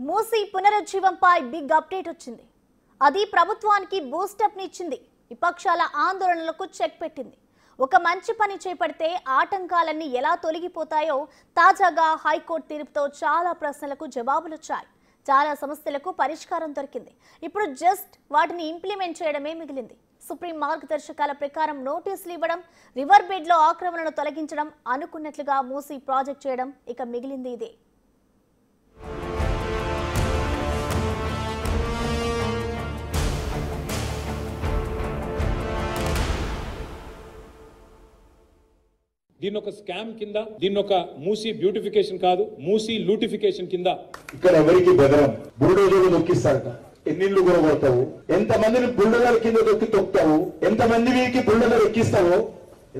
Musi పునరుజ్జీవంపై big update వచ్చింది. అది ప్రభుత్వానికి బూస్టప్ నిచ్చింది. విపక్షాల ఆందోళనలకు చెక్ పెట్టింది. ఒక మంచి పని చేపడితే ఆటంకాలన్నీ ఎలా తొలగిపోతాయో తాజాగా హైకోర్టు తీర్పుతో చాలా ప్రశ్నలకు జవాబులొచ్చాయి. చాలా సమస్యలకు పరిష్కారం దొరికింది. ఇప్పుడు జస్ట్ వాటిని ఇంప్లిమెంట్ చేయడమే మిగిలింది. సుప్రీం మార్గదర్శకాల ప్రకారం నోటీసులు ఇవ్వడం, రివర్ బెడ్ లో ఆక్రమణను తొలగించడం, అనుకున్నట్లుగా మూసీ ప్రాజెక్ట్ చేయడం, ఇక మిగిలింది ఇదే. దీన్ని ఒక స్కామ్ కింద, దీన్ని ఒక మూసీ బ్యూటిఫికేషన్ కాదు, మూసీ లూటిఫికేషన్ కింద ఇక్కడ ఎవరికి బెదరం. బుల్డోజర్లు దొక్కిస్తారట. ఎన్నిళ్ళు కొనబోతావు, ఎంతమందిని బుల్డోజర్ కింద తొక్కుతావు, ఎంతమంది వీరికి బుల్డోజర్ ఎక్కిస్తావో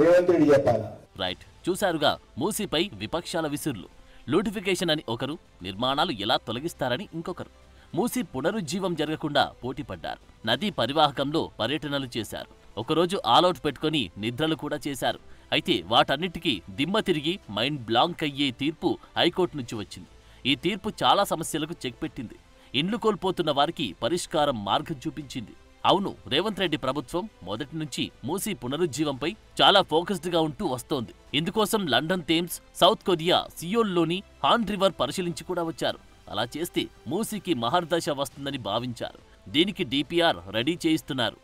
రేవంత్ రెడ్డి చెప్పాలా? రైట్, చూశారుగా మూసీపై విపక్షాల విసుర్లు. లూటిఫికేషన్ అని ఒకరు, నిర్మాణాలు ఎలా తొలగిస్తారని ఇంకొకరు. మూసీ పునరుజ్జీవం జరగకుండా పోటీపడ్డారు. నదీ పరివాహకంలో పర్యటనలు చేశారు. ఒకరోజు ఆల్అౌట్ పెట్టుకుని నిద్రలు కూడా చేశారు. అయితే వాటన్నిటికీ దిమ్మ తిరిగి మైండ్ బ్లాంక్ అయ్యే తీర్పు హైకోర్టు నుంచి వచ్చింది. ఈ తీర్పు చాలా సమస్యలకు చెక్ పెట్టింది. ఇండ్లు కోల్పోతున్న వారికి పరిష్కారం మార్గం చూపించింది. అవును, రేవంత్ రెడ్డి ప్రభుత్వం మొదటి నుంచి మూసీ పునరుజ్జీవంపై చాలా ఫోకస్డ్ గా ఉంటూ వస్తోంది. ఇందుకోసం లండన్ థేమ్స్, సౌత్ కొరియా సియోల్లోని హాన్ రివర్ పరిశీలించి కూడా వచ్చారు. అలా చేస్తే మూసీకి మహర్దశ వస్తుందని భావించారు. దీనికి డిపిఆర్ రెడీ చేయిస్తున్నారు.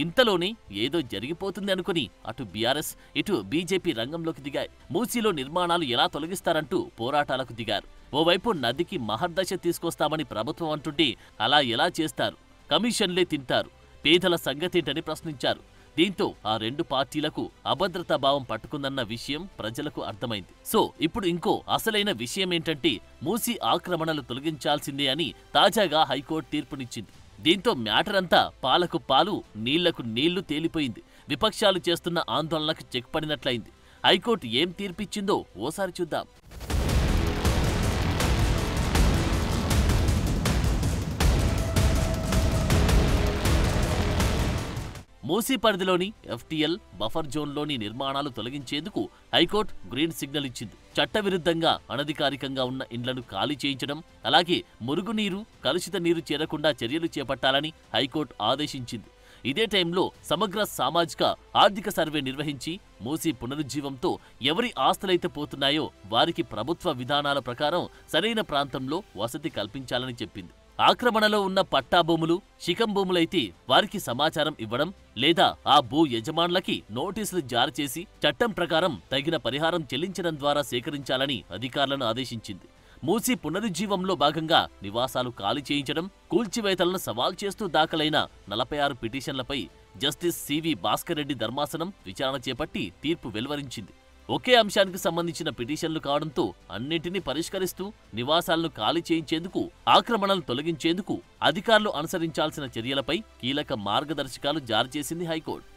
ఇంతలోనే ఏదో జరిగిపోతుంది అనుకుని అటు బీఆర్ఎస్, ఇటు బీజేపీ రంగంలోకి దిగాయి. మూసీలో నిర్మాణాలు ఎలా తొలగిస్తారంటూ పోరాటాలకు దిగారు. ఓవైపు నదికి మహర్దశ తీసుకొస్తామని ప్రభుత్వం అంటుంటే అలా ఎలా చేస్తారు? కమిషన్లే తింటారు. పేదల సంగతేంటని ప్రశ్నించారు. దీంతో ఆ రెండు పార్టీలకు అభద్రతా భావం పట్టుకుందన్న విషయం ప్రజలకు అర్థమైంది. సో ఇప్పుడు ఇంకో అసలైన విషయం ఏంటంటే మూసీ ఆక్రమణలు తొలగించాల్సిందే అని తాజాగా హైకోర్టు తీర్పునిచ్చింది. దీంతో మ్యాటర్ అంతా పాలకు పాలు, నీళ్లకు నీళ్లు తేలిపోయింది. విపక్షాలు చేస్తున్న ఆందోళనకు చెక్ పడినట్లయింది. హైకోర్టు ఏం తీర్పిచ్చిందో ఓసారి చూద్దాం. మూసీ పరిధిలోని ఎఫ్టీఎల్ బఫర్ జోన్లోని నిర్మాణాలు తొలగించేందుకు హైకోర్టు గ్రీన్ సిగ్నల్ ఇచ్చింది. చట్టవిరుద్ధంగా అనధికారికంగా ఉన్న ఇండ్లను ఖాళీ చేయించడం, అలాగే మురుగునీరు, కలుషిత నీరు చేరకుండా చర్యలు చేపట్టాలని హైకోర్టు ఆదేశించింది. ఇదే టైంలో సమగ్ర సామాజిక ఆర్థిక సర్వే నిర్వహించి మూసీ పునరుజ్జీవంతో ఎవరి ఆస్తులైతే పోతున్నాయో వారికి ప్రభుత్వ విధానాల ప్రకారం సరైన ప్రాంతంలో వసతి కల్పించాలని చెప్పింది. ఆక్రమణలో ఉన్న పట్టా భూములు, శిఖం భూములైతే వారికి సమాచారం ఇవ్వడం, లేదా ఆ భూ యజమానులకి నోటీసులు జారీ చేసి చట్టం ప్రకారం తగిన పరిహారం చెల్లించడం ద్వారా సేకరించాలని అధికారులను ఆదేశించింది. మూసీ పునరుజ్జీవంలో భాగంగా నివాసాలు ఖాళీ చేయించడం, కూల్చివేతలను సవాల్ చేస్తూ దాఖలైన 46 పిటిషన్లపై జస్టిస్ సివి భాస్కర్ రెడ్డి ధర్మాసనం విచారణ చేపట్టి తీర్పు వెలువరించింది. ఒకే అంశానికి సంబంధించిన పిటిషన్లు కావడంతో అన్నింటినీ పరిష్కరిస్తూ నివాసాలను ఖాళీ చేయించేందుకు, ఆక్రమణలు తొలగించేందుకు అధికారులు అనుసరించాల్సిన చర్యలపై కీలక మార్గదర్శకాలు జారీ చేసింది హైకోర్టు.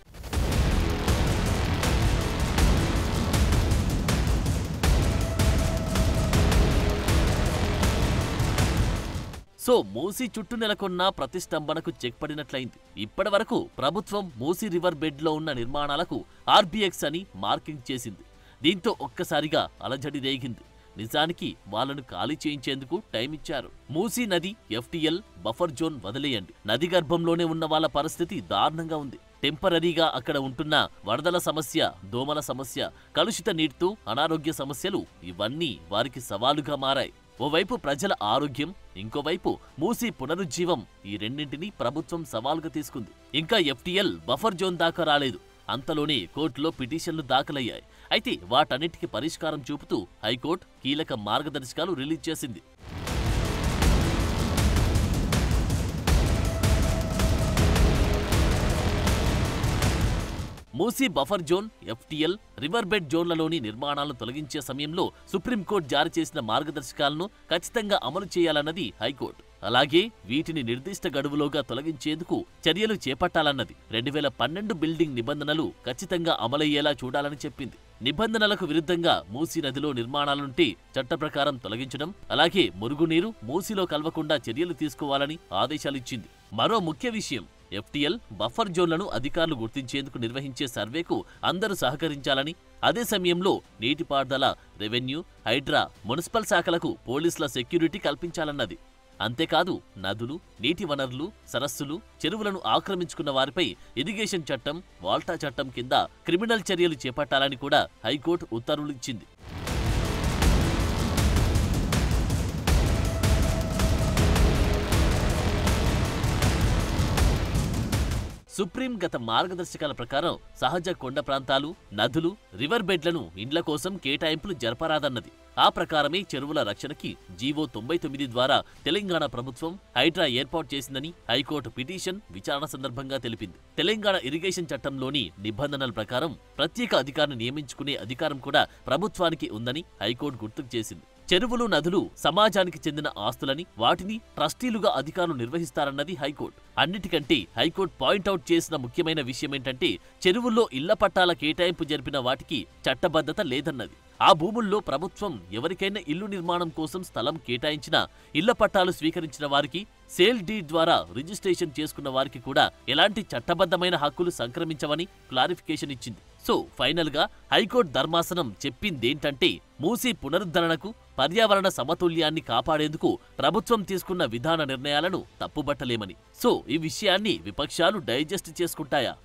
సో మూసీ చుట్టూ నెలకొన్న ప్రతిష్టంభనకు చెక్ పడినట్లయింది. ఇప్పటి వరకు ప్రభుత్వం మూసీ రివర్ బెడ్ లో ఉన్న నిర్మాణాలకు ఆర్బీఎక్స్ అని మార్కింగ్ చేసింది. దీంతో ఒక్కసారిగా అలజడి రేగింది. నిజానికి వాళ్లను ఖాళీ చేయించేందుకు టైం ఇచ్చారు. మూసీ నది ఎఫ్టీఎల్ బఫర్ జోన్ వదిలేయండి, నది గర్భంలోనే ఉన్న వాళ్ళ పరిస్థితి దారుణంగా ఉంది. టెంపరరీగా అక్కడ ఉంటున్న వరదల సమస్య, దోమల సమస్య, కలుషిత నీటితో అనారోగ్య సమస్యలు, ఇవన్నీ వారికి సవాలుగా మారాయి. ఓవైపు ప్రజల ఆరోగ్యం, ఇంకోవైపు మూసీ పునరుజ్జీవం, ఈ రెండింటినీ ప్రభుత్వం సవాలుగా తీసుకుంది. ఇంకా ఎఫ్టీఎల్ బఫర్ జోన్ దాకా రాలేదు. అంతలోనే కోర్టులో పిటిషన్లు దాఖలయ్యాయి. అయితే వాటన్నిటికీ పరిష్కారం చూపుతూ హైకోర్టు కీలక మార్గదర్శకాలు రిలీజ్ చేసింది. Musi buffer zone, FTL, river bed జోన్లలోని నిర్మాణాలను తొలగించే సమయంలో సుప్రీంకోర్టు జారీ చేసిన మార్గదర్శకాలను ఖచ్చితంగా అమలు చేయాలన్నది హైకోర్టు. అలాగే వీటిని నిర్దిష్ట గడువులోగా తొలగించేందుకు చర్యలు చేపట్టాలన్నది. 2012 బిల్డింగ్ నిబంధనలు ఖచ్చితంగా అమలయ్యేలా చూడాలని చెప్పింది. నిబంధనలకు విరుద్ధంగా మూసీ నదిలో నిర్మాణాలుంటే చట్ట ప్రకారం తొలగించడం, అలాగే మురుగునీరు మూసీలో కలవకుండా చర్యలు తీసుకోవాలని ఆదేశాలిచ్చింది. మరో ముఖ్య విషయం, ఎఫ్టీఎల్ బఫర్ జోన్లను అధికారులు గుర్తించేందుకు నిర్వహించే సర్వేకు అందరూ సహకరించాలని, అదే సమయంలో నీటిపారుదల, రెవెన్యూ, హైడ్రా, మున్సిపల్ శాఖలకు పోలీసుల సెక్యూరిటీ కల్పించాలన్నది. అంతేకాదు నదులు, నీటి వనరులు, సరస్సులు, చెరువులను ఆక్రమించుకున్న వారిపై ఇరిగేషన్ చట్టం, వాల్టా చట్టం కింద క్రిమినల్ చర్యలు చేపట్టాలని కూడా హైకోర్టు ఉత్తర్వులిచ్చింది. సుప్రీం గత మార్గదర్శకాల ప్రకారం సహజ కొండ ప్రాంతాలు, నదులు, రివర్ బెడ్లను ఇండ్ల కోసం కేటాయింపులు జరపరాదన్నది. ఆ ప్రకారమే చెరువుల రక్షణకి జీవో 99 ద్వారా తెలంగాణ ప్రభుత్వం హైడ్రా ఏర్పాటు చేసిందని హైకోర్టు పిటిషన్ విచారణ సందర్భంగా తెలిపింది. తెలంగాణ ఇరిగేషన్ చట్టంలోని నిబంధనల ప్రకారం ప్రత్యేక అధికారిని నియమించుకునే అధికారం కూడా ప్రభుత్వానికి ఉందని హైకోర్టు గుర్తుకు చేసింది. చెరువులు, నదులు సమాజానికి చెందిన ఆస్తులని, వాటిని ట్రస్టీలుగా అధికారులు నిర్వహిస్తారన్నది హైకోర్టు. అన్నిటికంటే హైకోర్టు పాయింట్అవుట్ చేసిన ముఖ్యమైన విషయమేంటంటే చెరువుల్లో ఇళ్ల పట్టాల కేటాయింపు జరిపిన వాటికి చట్టబద్ధత లేదన్నది. ఆ భూముల్లో ప్రభుత్వం ఎవరికైనా ఇల్లు నిర్మాణం కోసం స్థలం కేటాయించినా ఇళ్ల పట్టాలు స్వీకరించిన వారికి, సేల్ డీడ్ ద్వారా రిజిస్ట్రేషన్ చేసుకున్న వారికి కూడా ఎలాంటి చట్టబద్ధమైన హక్కులు సంక్రమించవని క్లారిఫికేషన్ ఇచ్చింది. సో ఫైనల్ గా హైకోర్టు ధర్మాసనం చెప్పిందేంటంటే మూసీ పునరుద్ధరణకు, పర్యావరణ సమతుల్యాన్ని కాపాడేందుకు ప్రభుత్వం తీసుకున్న విధాన నిర్ణయాలను తప్పుబట్టలేమని. సో ఈ విషయాన్ని విపక్షాలు డైజెస్ట్ చేసుకుంటాయా?